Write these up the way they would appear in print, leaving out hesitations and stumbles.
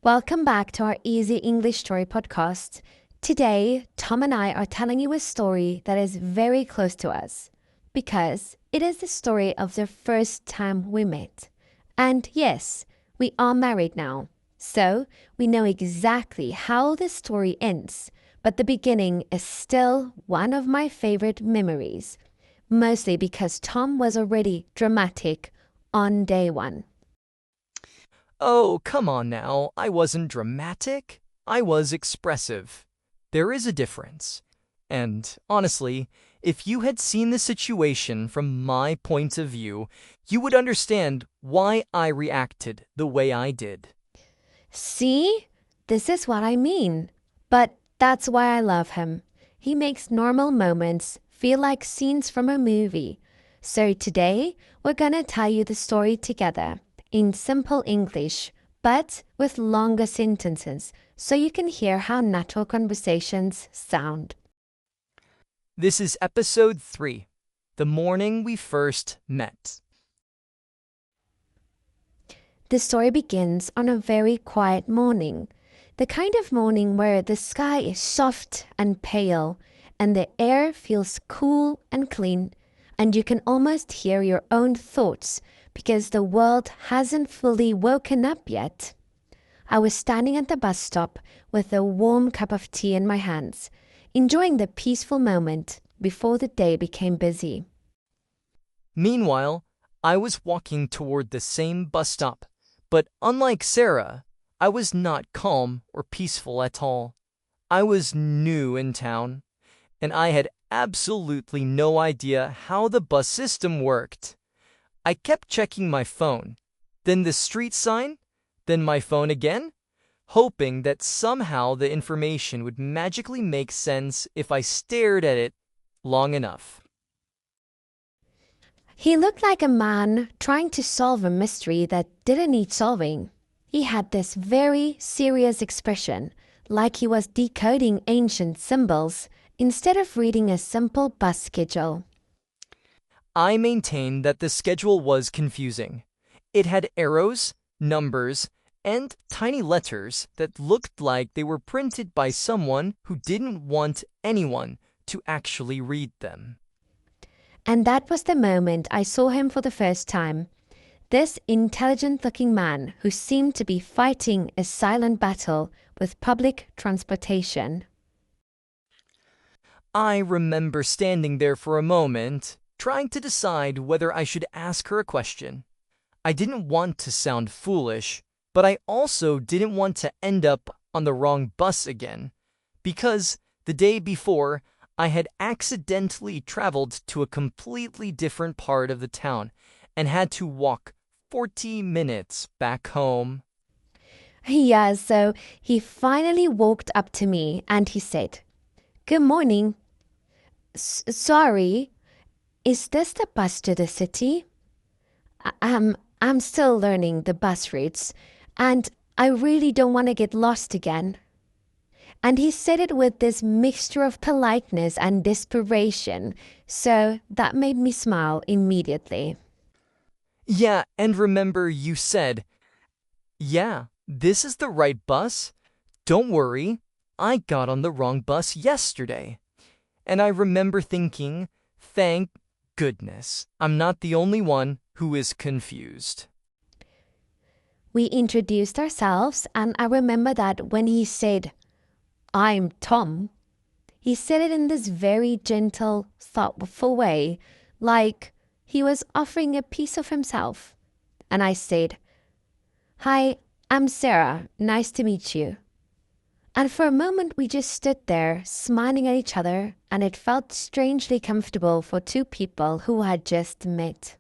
Welcome back to our Easy English Story podcast. Today, Tom and I are telling you a story that is very close to us because it is the story of the first time we met. And yes, we are married now, so we know exactly how the story ends, but the beginning is still one of my favorite memories, mostly because Tom was already dramatic on day one. Oh, come on now. I wasn't dramatic. I was expressive. There is a difference. And honestly, if you had seen the situation from my point of view, you would understand why I reacted the way I did. See? This is what I mean. But that's why I love him. He makes normal moments feel like scenes from a movie. So today, we're gonna tell you the story together in simple English, but with longer sentences, so you can hear how natural conversations sound. This is episode 3, The Morning We First Met. The story begins on a very quiet morning, the kind of morning where the sky is soft and pale, and the air feels cool and clean, and you can almost hear your own thoughts because the world hasn't fully woken up yet. I was standing at the bus stop with a warm cup of tea in my hands, enjoying the peaceful moment before the day became busy. Meanwhile, I was walking toward the same bus stop, but unlike Sara, I was not calm or peaceful at all. I was new in town, and I had absolutely no idea how the bus system worked. I kept checking my phone, then the street sign, then my phone again, hoping that somehow the information would magically make sense if I stared at it long enough. He looked like a man trying to solve a mystery that didn't need solving. He had this very serious expression, like he was decoding ancient symbols instead of reading a simple bus schedule. I maintained that the schedule was confusing. It had arrows, numbers, and tiny letters that looked like they were printed by someone who didn't want anyone to actually read them. And that was the moment I saw him for the first time. This intelligent-looking man who seemed to be fighting a silent battle with public transportation. I remember standing there for a moment, trying to decide whether I should ask her a question. I didn't want to sound foolish, but I also didn't want to end up on the wrong bus again, because the day before, I had accidentally traveled to a completely different part of the town and had to walk 40 minutes back home. Yeah, so he finally walked up to me and he said, "Good morning. Sorry, is this the bus to the city? I'm still learning the bus routes, and I really don't want to get lost again." And he said it with this mixture of politeness and desperation, so that made me smile immediately. Yeah, and remember you said, "Yeah, this is the right bus. Don't worry, I got on the wrong bus yesterday." And I remember thinking, thank goodness, I'm not the only one who is confused. We introduced ourselves, and I remember that when he said, "I'm Tom," he said it in this very gentle, thoughtful way, like he was offering a piece of himself. And I said, "Hi, I'm Sara. Nice to meet you." And for a moment we just stood there, smiling at each other, and it felt strangely comfortable for two people who had just met.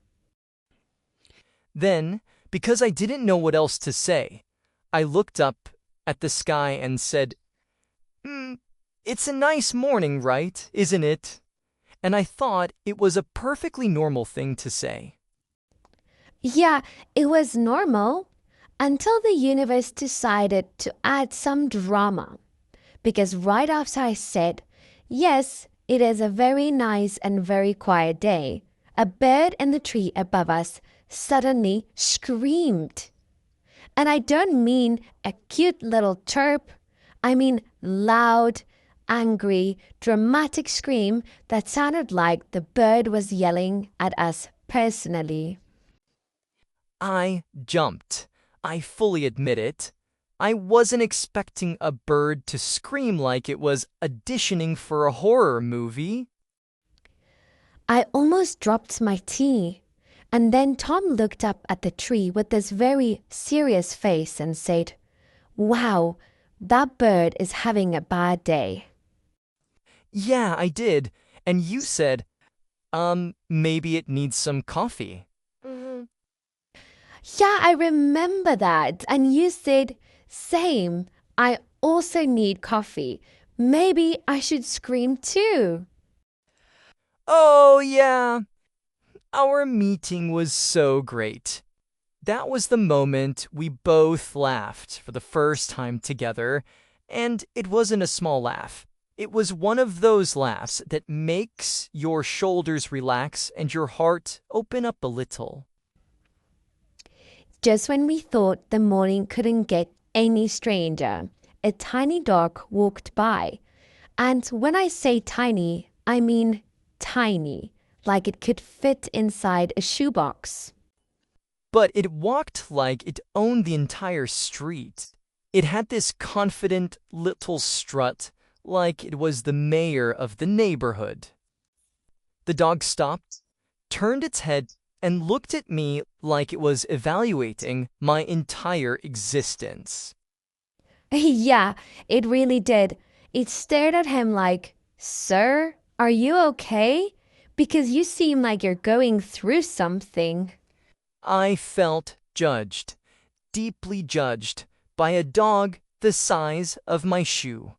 Then, because I didn't know what else to say, I looked up at the sky and said, "It's a nice morning, right? Isn't it?" And I thought it was a perfectly normal thing to say. Yeah, it was normal until the universe decided to add some drama. Because right after I said, "Yes, it is a very nice and very quiet day," a bird in the tree above us suddenly screamed. And I don't mean a cute little chirp. I mean loud, angry, dramatic scream that sounded like the bird was yelling at us personally. I jumped. I fully admit it. I wasn't expecting a bird to scream like it was auditioning for a horror movie. I almost dropped my tea. And then Tom looked up at the tree with this very serious face and said, "Wow, that bird is having a bad day." Yeah, I did. And you said, maybe it needs some coffee. Yeah, I remember that. And you said, "Same. I also need coffee. Maybe I should scream too." Oh, yeah. Our meeting was so great. That was the moment we both laughed for the first time together, and it wasn't a small laugh. It was one of those laughs that makes your shoulders relax and your heart open up a little. Just when we thought the morning couldn't get any stranger, a tiny dog walked by. And when I say tiny, I mean tiny, like it could fit inside a shoebox. But it walked like it owned the entire street. It had this confident little strut, like it was the mayor of the neighborhood. The dog stopped, turned its head, and looked at me like it was evaluating my entire existence. Yeah, it really did. It stared at him like, "Sir, are you okay? Because you seem like you're going through something." I felt judged, deeply judged, by a dog the size of my shoe.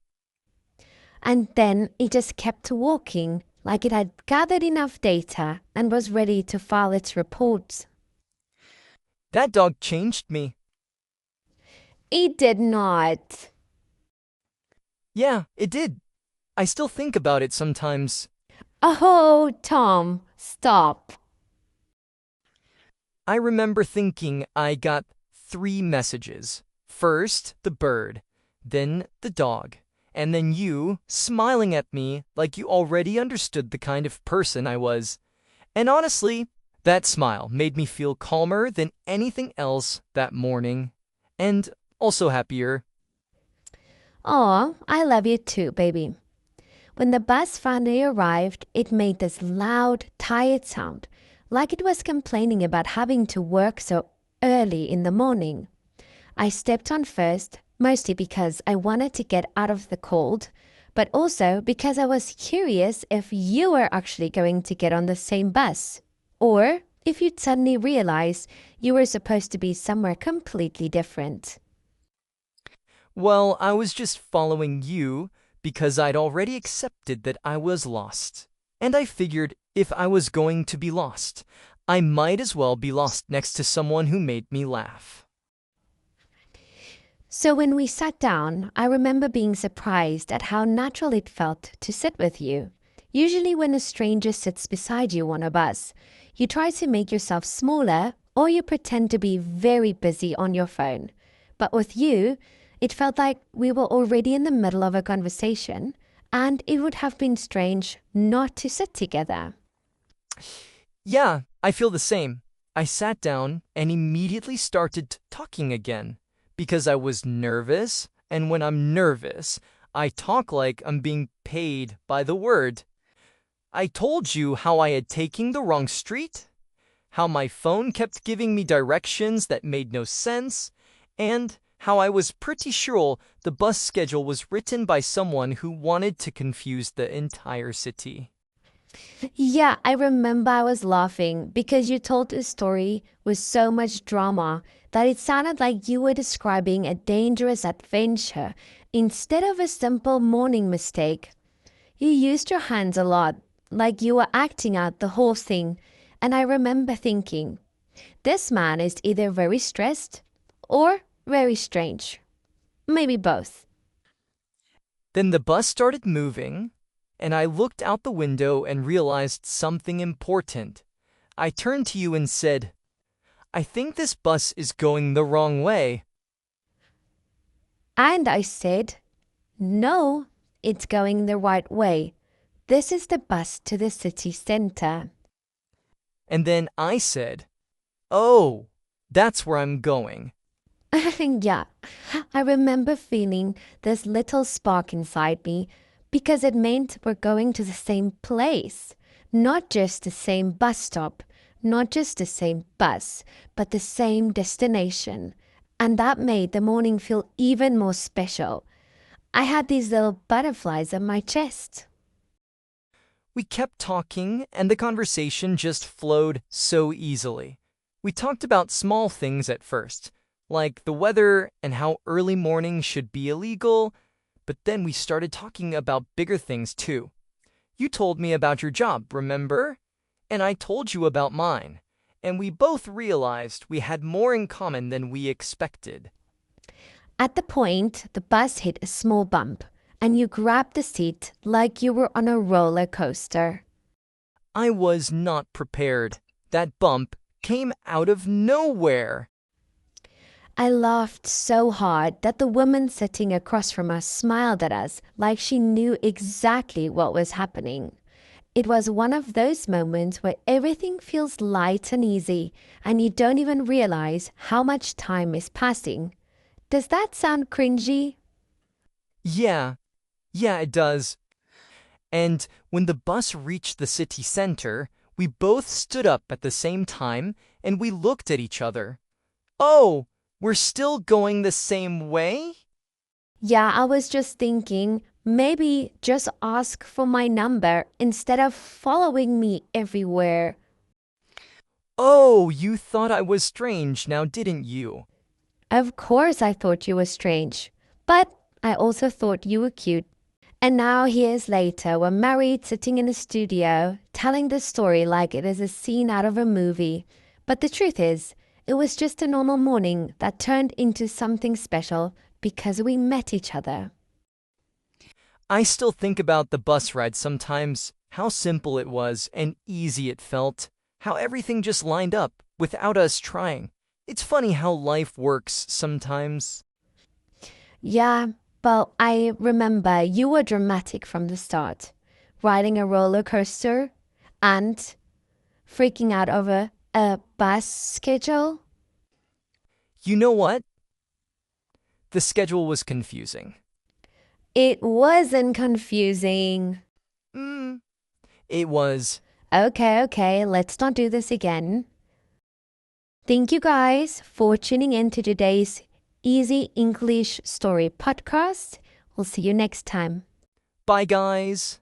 And then it just kept walking, like it had gathered enough data and was ready to file its report. That dog changed me. It did not. Yeah, it did. I still think about it sometimes. Oh, Tom, stop. I remember thinking I got 3 messages. First, the bird, then the dog, and then you smiling at me like you already understood the kind of person I was. And honestly, that smile made me feel calmer than anything else that morning, and also happier. Aw, I love you too, baby. When the bus finally arrived, it made this loud, tired sound, like it was complaining about having to work so early in the morning. I stepped on first, mostly because I wanted to get out of the cold, but also because I was curious if you were actually going to get on the same bus, or if you'd suddenly realize you were supposed to be somewhere completely different. Well, I was just following you because I'd already accepted that I was lost. And I figured if I was going to be lost, I might as well be lost next to someone who made me laugh. So when we sat down, I remember being surprised at how natural it felt to sit with you. Usually when a stranger sits beside you on a bus, you try to make yourself smaller or you pretend to be very busy on your phone. But with you, it felt like we were already in the middle of a conversation and it would have been strange not to sit together. Yeah, I feel the same. I sat down and immediately started talking again because I was nervous, and when I'm nervous, I talk like I'm being paid by the word. I told you how I had taken the wrong street, how my phone kept giving me directions that made no sense, and how I was pretty sure the bus schedule was written by someone who wanted to confuse the entire city. Yeah, I remember I was laughing because you told a story with so much drama that it sounded like you were describing a dangerous adventure instead of a simple morning mistake. You used your hands a lot, like you were acting out the whole thing, and I remember thinking, this man is either very stressed or very strange. Maybe both. Then the bus started moving, and I looked out the window and realized something important. I turned to you and said, I think this bus is going the wrong way. And I said, no, it's going the right way. This is the bus to the city center. And then I said, "Oh, that's where I'm going." Yeah, I remember feeling this little spark inside me because it meant we're going to the same place. Not just the same bus stop, not just the same bus, but the same destination. And that made the morning feel even more special. I had these little butterflies on my chest. We kept talking, and the conversation just flowed so easily. We talked about small things at first, like the weather and how early mornings should be illegal, but then we started talking about bigger things too. You told me about your job, remember? And I told you about mine, and we both realized we had more in common than we expected. At the point, the bus hit a small bump, and you grabbed the seat like you were on a roller coaster. I was not prepared. That bump came out of nowhere. I laughed so hard that the woman sitting across from us smiled at us like she knew exactly what was happening. It was one of those moments where everything feels light and easy, and you don't even realize how much time is passing. Does that sound cringy? Yeah, yeah, it does. And when the bus reached the city center, we both stood up at the same time and we looked at each other. Oh, we're still going the same way? Yeah, I was just thinking, maybe just ask for my number instead of following me everywhere. Oh, you thought I was strange now, didn't you? Of course, I thought you were strange, but I also thought you were cute. And now, years later, we're married, sitting in a studio, telling the story like it is a scene out of a movie. But the truth is, it was just a normal morning that turned into something special because we met each other. I still think about the bus ride sometimes, how simple it was and easy it felt, how everything just lined up without us trying. It's funny how life works sometimes. Yeah, but I remember you were dramatic from the start, riding a roller coaster and freaking out over a bus schedule. You know what? The schedule was confusing. It wasn't confusing. Mm, it was. Okay, let's not do this again. Thank you guys for tuning in to today's Easy English Story podcast. We'll see you next time. Bye, guys.